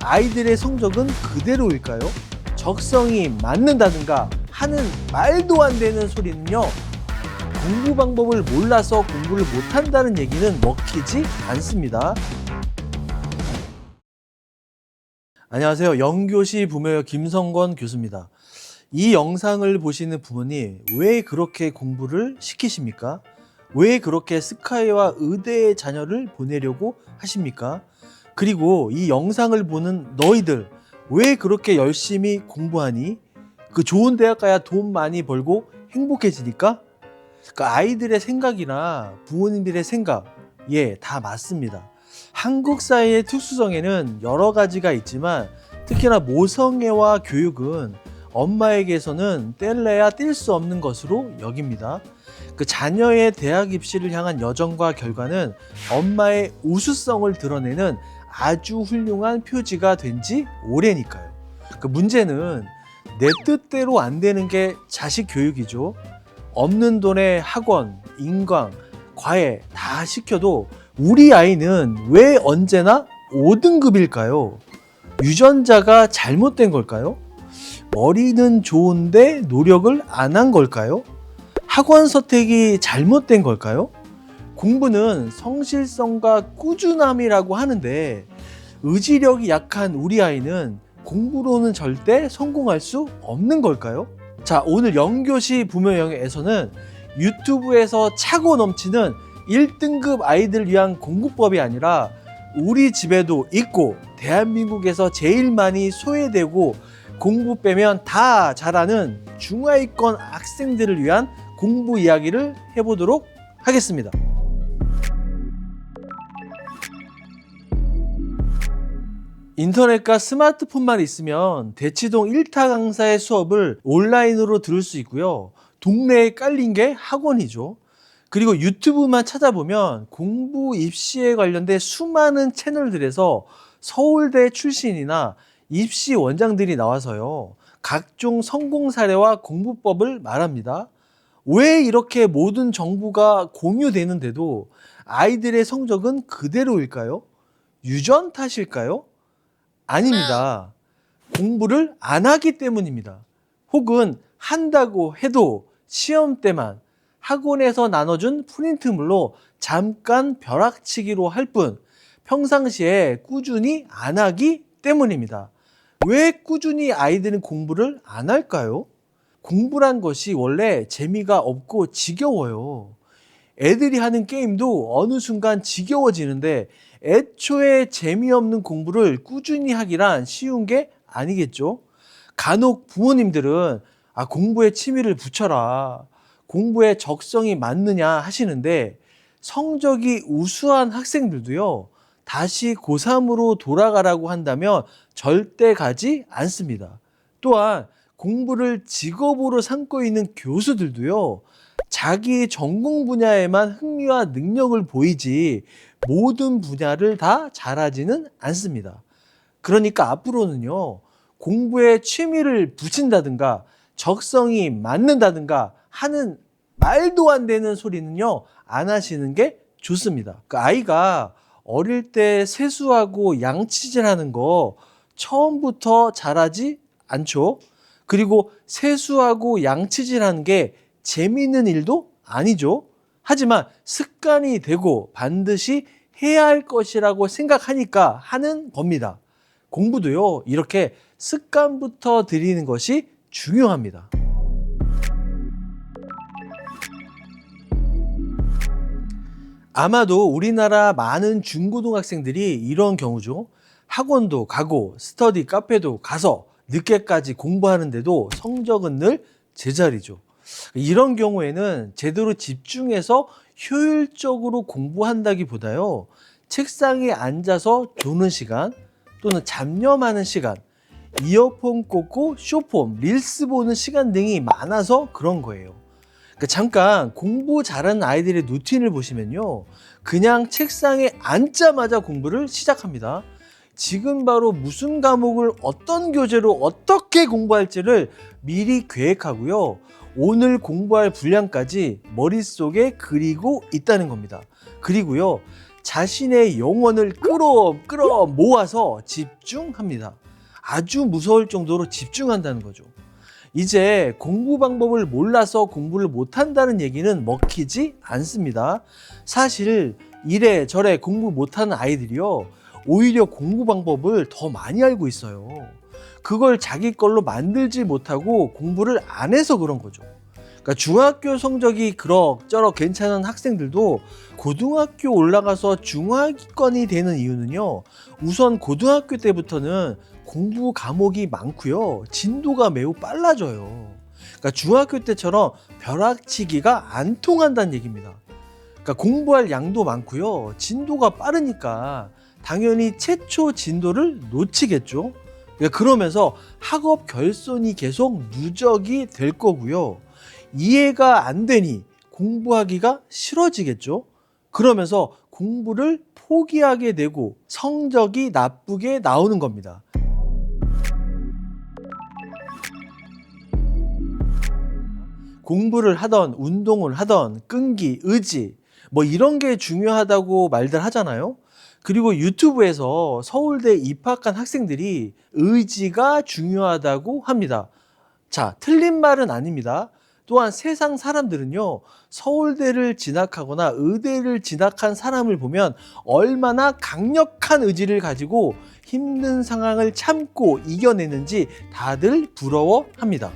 아이들의 성적은 그대로일까요? 적성이 맞는다든가 하는 말도 안 되는 소리는요, 공부 방법을 몰라서 공부를 못한다는 얘기는 먹히지 않습니다. 안녕하세요. 영교시 부모여 김성권 교수입니다. 이 영상을 보시는 부모님, 왜 그렇게 공부를 시키십니까? 왜 그렇게 스카이와 의대의 자녀를 보내려고 하십니까? 그리고 이 영상을 보는 너희들, 왜 그렇게 열심히 공부하니? 그 좋은 대학 가야 돈 많이 벌고 행복해지니까? 그 아이들의 생각이나 부모님들의 생각, 다 맞습니다. 한국 사회의 특수성에는 여러 가지가 있지만 특히나 모성애와 교육은 엄마에게서는 뗄래야 뗄 수 없는 것으로 여깁니다. 그 자녀의 대학 입시를 향한 여정과 결과는 엄마의 우수성을 드러내는 아주 훌륭한 표지가 된 지 오래니까요. 그 문제는 내 뜻대로 안 되는 게 자식 교육이죠. 없는 돈에 학원, 인강, 과외 다 시켜도 우리 아이는 왜 언제나 5등급일까요? 유전자가 잘못된 걸까요? 머리는 좋은데 노력을 안 한 걸까요? 학원 선택이 잘못된 걸까요? 공부는 성실성과 꾸준함이라고 하는데 의지력이 약한 우리 아이는 공부로는 절대 성공할 수 없는 걸까요? 자, 오늘 영교시 부모영에서는 유튜브에서 차고 넘치는 1등급 아이들 위한 공부법이 아니라 우리 집에도 있고 대한민국에서 제일 많이 소외되고 공부 빼면 다 잘하는 중하위권 학생들을 위한 공부 이야기를 해보도록 하겠습니다. 인터넷과 스마트폰만 있으면 대치동 1타 강사의 수업을 온라인으로 들을 수 있고요. 동네에 깔린 게 학원이죠. 그리고 유튜브만 찾아보면 공부 입시에 관련된 수많은 채널들에서 서울대 출신이나 입시 원장들이 나와서요, 각종 성공 사례와 공부법을 말합니다. 왜 이렇게 모든 정보가 공유되는데도 아이들의 성적은 그대로일까요? 유전 탓일까요? 아닙니다. 공부를 안 하기 때문입니다. 혹은 한다고 해도 시험 때만 학원에서 나눠준 프린트물로 잠깐 벼락치기로 할 뿐 평상시에 꾸준히 안 하기 때문입니다. 왜 꾸준히 아이들은 공부를 안 할까요? 공부란 것이 원래 재미가 없고 지겨워요. 애들이 하는 게임도 어느 순간 지겨워지는데 애초에 재미없는 공부를 꾸준히 하기란 쉬운 게 아니겠죠? 간혹 부모님들은 공부에 취미를 붙여라, 공부에 적성이 맞느냐 하시는데 성적이 우수한 학생들도요, 다시 고3으로 돌아가라고 한다면 절대 가지 않습니다. 또한 공부를 직업으로 삼고 있는 교수들도요, 자기 전공 분야에만 흥미와 능력을 보이지 모든 분야를 다 잘하지는 않습니다. 그러니까 앞으로는요, 공부에 취미를 붙인다든가 적성이 맞는다든가 하는 말도 안 되는 소리는요, 안 하시는 게 좋습니다. 그 아이가 어릴 때 세수하고 양치질하는 거 처음부터 잘하지 않죠. 그리고 세수하고 양치질하는 게 재미있는 일도 아니죠. 하지만 습관이 되고 반드시 해야 할 것이라고 생각하니까 하는 겁니다. 공부도요, 이렇게 습관부터 들이는 것이 중요합니다. 아마도 우리나라 많은 중고등학생들이 이런 경우죠. 학원도 가고 스터디 카페도 가서 늦게까지 공부하는데도 성적은 늘 제자리죠. 이런 경우에는 제대로 집중해서 효율적으로 공부한다기보다요, 책상에 앉아서 조는 시간 또는 잡념하는 시간, 이어폰 꽂고 쇼폼, 릴스 보는 시간 등이 많아서 그런 거예요. 잠깐 공부 잘하는 아이들의 루틴을 보시면요, 그냥 책상에 앉자마자 공부를 시작합니다. 지금 바로 무슨 과목을 어떤 교재로 어떻게 공부할지를 미리 계획하고요, 오늘 공부할 분량까지 머릿속에 그리고 있다는 겁니다. 그리고요, 자신의 영혼을 끌어 모아서 집중합니다. 아주 무서울 정도로 집중한다는 거죠. 이제 공부 방법을 몰라서 공부를 못한다는 얘기는 먹히지 않습니다. 사실 이래저래 공부 못하는 아이들이요, 오히려 공부 방법을 더 많이 알고 있어요. 그걸 자기 걸로 만들지 못하고 공부를 안 해서 그런 거죠. 그러니까 중학교 성적이 그럭저럭 괜찮은 학생들도 고등학교 올라가서 중하위권이 되는 이유는요, 우선 고등학교 때부터는 공부 과목이 많고요, 진도가 매우 빨라져요. 그러니까 중학교 때처럼 벼락치기가 안 통한다는 얘기입니다. 그러니까 공부할 양도 많고요, 진도가 빠르니까 당연히 최초 진도를 놓치겠죠. 그러면서 학업 결손이 계속 누적이 될 거고요, 이해가 안 되니 공부하기가 싫어지겠죠. 그러면서 공부를 포기하게 되고 성적이 나쁘게 나오는 겁니다. 공부를 하던 운동을 하던 끈기, 의지, 뭐 이런 게 중요하다고 말들 하잖아요. 그리고 유튜브에서 서울대 입학한 학생들이 의지가 중요하다고 합니다. 자, 틀린 말은 아닙니다. 또한 세상 사람들은요, 서울대를 진학하거나 의대를 진학한 사람을 보면 얼마나 강력한 의지를 가지고 힘든 상황을 참고 이겨내는지 다들 부러워합니다.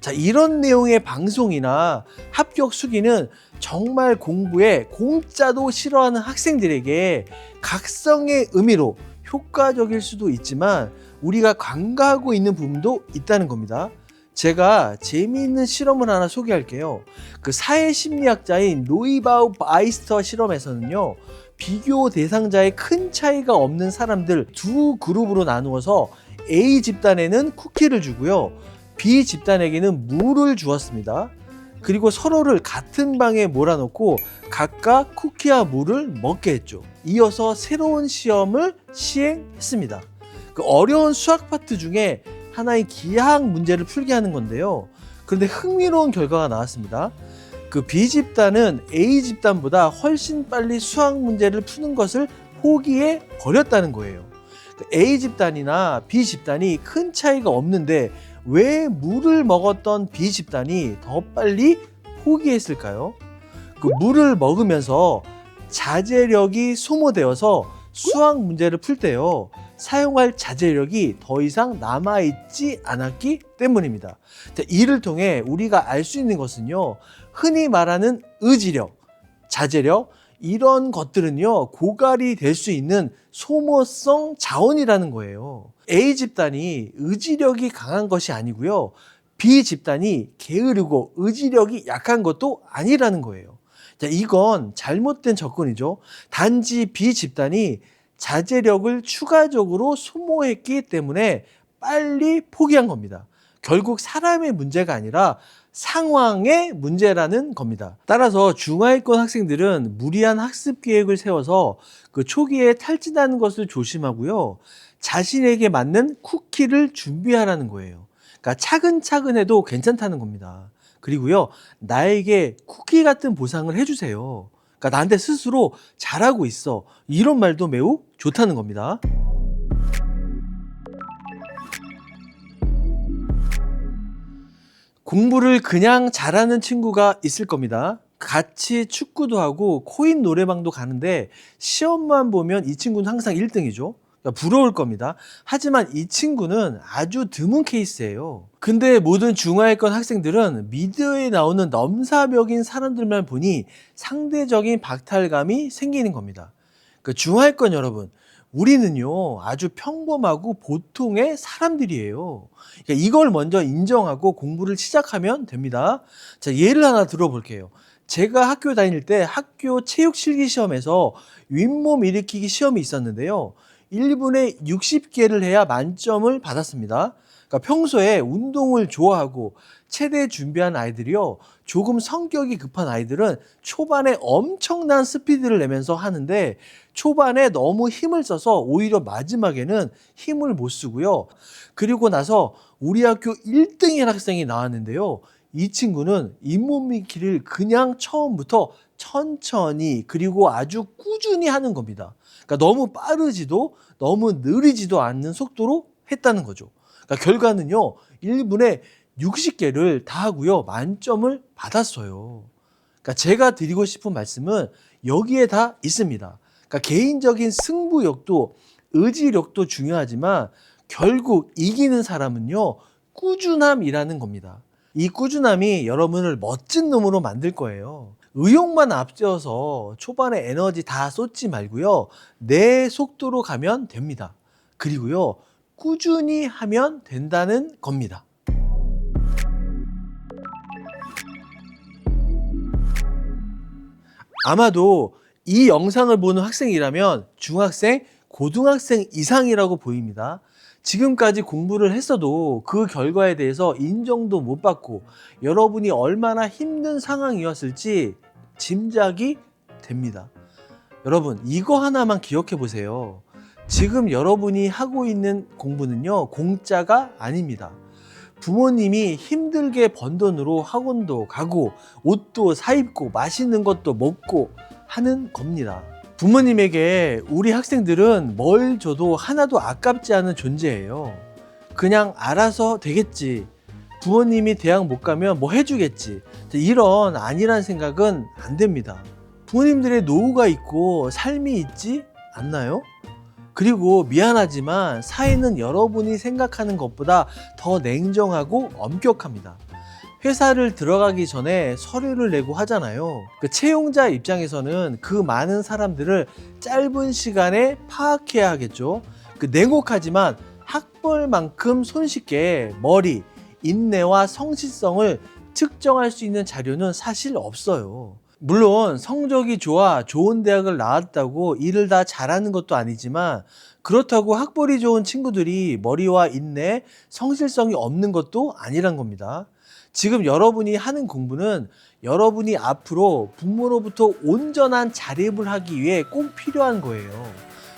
자, 이런 내용의 방송이나 합격 수기는 정말 공부에 공짜도 싫어하는 학생들에게 각성의 의미로 효과적일 수도 있지만 우리가 간과하고 있는 부분도 있다는 겁니다. 제가 재미있는 실험을 하나 소개할게요. 그 사회심리학자인 노이바우 바이스터 실험에서는요, 비교 대상자의 큰 차이가 없는 사람들 두 그룹으로 나누어서 A 집단에는 쿠키를 주고요, B 집단에게는 물을 주었습니다. 그리고 서로를 같은 방에 몰아넣고 각각 쿠키와 물을 먹게 했죠. 이어서 새로운 시험을 시행했습니다. 그 어려운 수학 파트 중에 하나의 기하학 문제를 풀게 하는 건데요. 그런데 흥미로운 결과가 나왔습니다. 그 B 집단은 A 집단보다 훨씬 빨리 수학 문제를 푸는 것을 포기해 버렸다는 거예요. A 집단이나 B 집단이 큰 차이가 없는데 왜 물을 먹었던 B 집단이 더 빨리 포기했을까요? 그 물을 먹으면서 자제력이 소모되어서 수학 문제를 풀 때요, 사용할 자제력이 더 이상 남아있지 않았기 때문입니다. 이를 통해 우리가 알 수 있는 것은요, 흔히 말하는 의지력, 자제력, 이런 것들은요, 고갈이 될 수 있는 소모성 자원이라는 거예요. A 집단이 의지력이 강한 것이 아니고요, B 집단이 게으르고 의지력이 약한 것도 아니라는 거예요. 자, 이건 잘못된 접근이죠. 단지 B 집단이 자제력을 추가적으로 소모했기 때문에 빨리 포기한 겁니다. 결국 사람의 문제가 아니라 상황의 문제라는 겁니다. 따라서 중하위권 학생들은 무리한 학습 계획을 세워서 그 초기에 탈진하는 것을 조심하고요, 자신에게 맞는 쿠키를 준비하라는 거예요. 그러니까 차근차근 해도 괜찮다는 겁니다. 그리고요, 나에게 쿠키 같은 보상을 해주세요. 그러니까 나한테 스스로 잘하고 있어, 이런 말도 매우 좋다는 겁니다. 공부를 그냥 잘하는 친구가 있을 겁니다. 같이 축구도 하고 코인 노래방도 가는데 시험만 보면 이 친구는 항상 1등이죠. 그러니까 부러울 겁니다. 하지만 이 친구는 아주 드문 케이스예요. 근데 모든 중하위권 학생들은 미디어에 나오는 넘사벽인 사람들만 보니 상대적인 박탈감이 생기는 겁니다. 그 중하위권 여러분, 우리는요 아주 평범하고 보통의 사람들이에요. 그러니까 이걸 먼저 인정하고 공부를 시작하면 됩니다. 자, 예를 하나 들어볼게요. 제가 학교 다닐 때 학교 체육 실기 시험에서 윗몸 일으키기 시험이 있었는데요, 1분에 60개를 해야 만점을 받았습니다. 그러니까 평소에 운동을 좋아하고 체대 준비한 아이들이요, 조금 성격이 급한 아이들은 초반에 엄청난 스피드를 내면서 하는데 초반에 너무 힘을 써서 오히려 마지막에는 힘을 못 쓰고요. 그리고 나서 우리 학교 1등인 학생이 나왔는데요, 이 친구는 잇몸 밀기를 그냥 처음부터 천천히 그리고 아주 꾸준히 하는 겁니다. 그러니까 너무 빠르지도 너무 느리지도 않는 속도로 했다는 거죠. 그러니까 결과는요, 1분에 60개를 다 하고요, 만점을 받았어요. 그러니까 제가 드리고 싶은 말씀은 여기에 다 있습니다. 그러니까 개인적인 승부욕도 의지력도 중요하지만 결국 이기는 사람은요, 꾸준함이라는 겁니다. 이 꾸준함이 여러분을 멋진 놈으로 만들 거예요. 의욕만 앞세워서 초반에 에너지 다 쏟지 말고요, 내 속도로 가면 됩니다. 그리고요, 꾸준히 하면 된다는 겁니다. 아마도 이 영상을 보는 학생이라면 중학생, 고등학생 이상이라고 보입니다. 지금까지 공부를 했어도 그 결과에 대해서 인정도 못 받고 여러분이 얼마나 힘든 상황이었을지 짐작이 됩니다. 여러분, 이거 하나만 기억해 보세요. 지금 여러분이 하고 있는 공부는요, 공짜가 아닙니다. 부모님이 힘들게 번 돈으로 학원도 가고 옷도 사 입고 맛있는 것도 먹고 하는 겁니다. 부모님에게 우리 학생들은 뭘 줘도 하나도 아깝지 않은 존재예요. 그냥 알아서 되겠지. 부모님이 대학 못 가면 뭐 해주겠지. 이런 아니란 생각은 안 됩니다. 부모님들의 노후가 있고 삶이 있지 않나요? 그리고 미안하지만 사회는 여러분이 생각하는 것보다 더 냉정하고 엄격합니다. 회사를 들어가기 전에 서류를 내고 하잖아요. 그 채용자 입장에서는 그 많은 사람들을 짧은 시간에 파악해야 하겠죠. 그 냉혹하지만 학벌만큼 손쉽게 머리, 인내와 성실성을 측정할 수 있는 자료는 사실 없어요. 물론 성적이 좋아 좋은 대학을 나왔다고 일을 다 잘하는 것도 아니지만 그렇다고 학벌이 좋은 친구들이 머리와 인내, 성실성이 없는 것도 아니란 겁니다. 지금 여러분이 하는 공부는 여러분이 앞으로 부모로부터 온전한 자립을 하기 위해 꼭 필요한 거예요.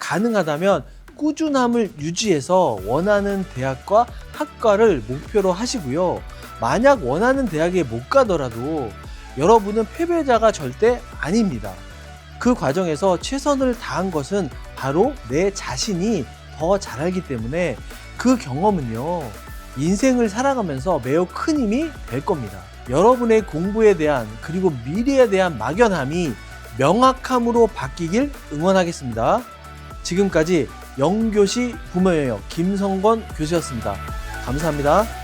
가능하다면 꾸준함을 유지해서 원하는 대학과 학과를 목표로 하시고요. 만약 원하는 대학에 못 가더라도 여러분은 패배자가 절대 아닙니다. 그 과정에서 최선을 다한 것은 바로 내 자신이 더 잘 알기 때문에 그 경험은요, 인생을 살아가면서 매우 큰 힘이 될 겁니다. 여러분의 공부에 대한 그리고 미래에 대한 막연함이 명확함으로 바뀌길 응원하겠습니다. 지금까지 영교시 부모여역 김성건 교수였습니다. 감사합니다.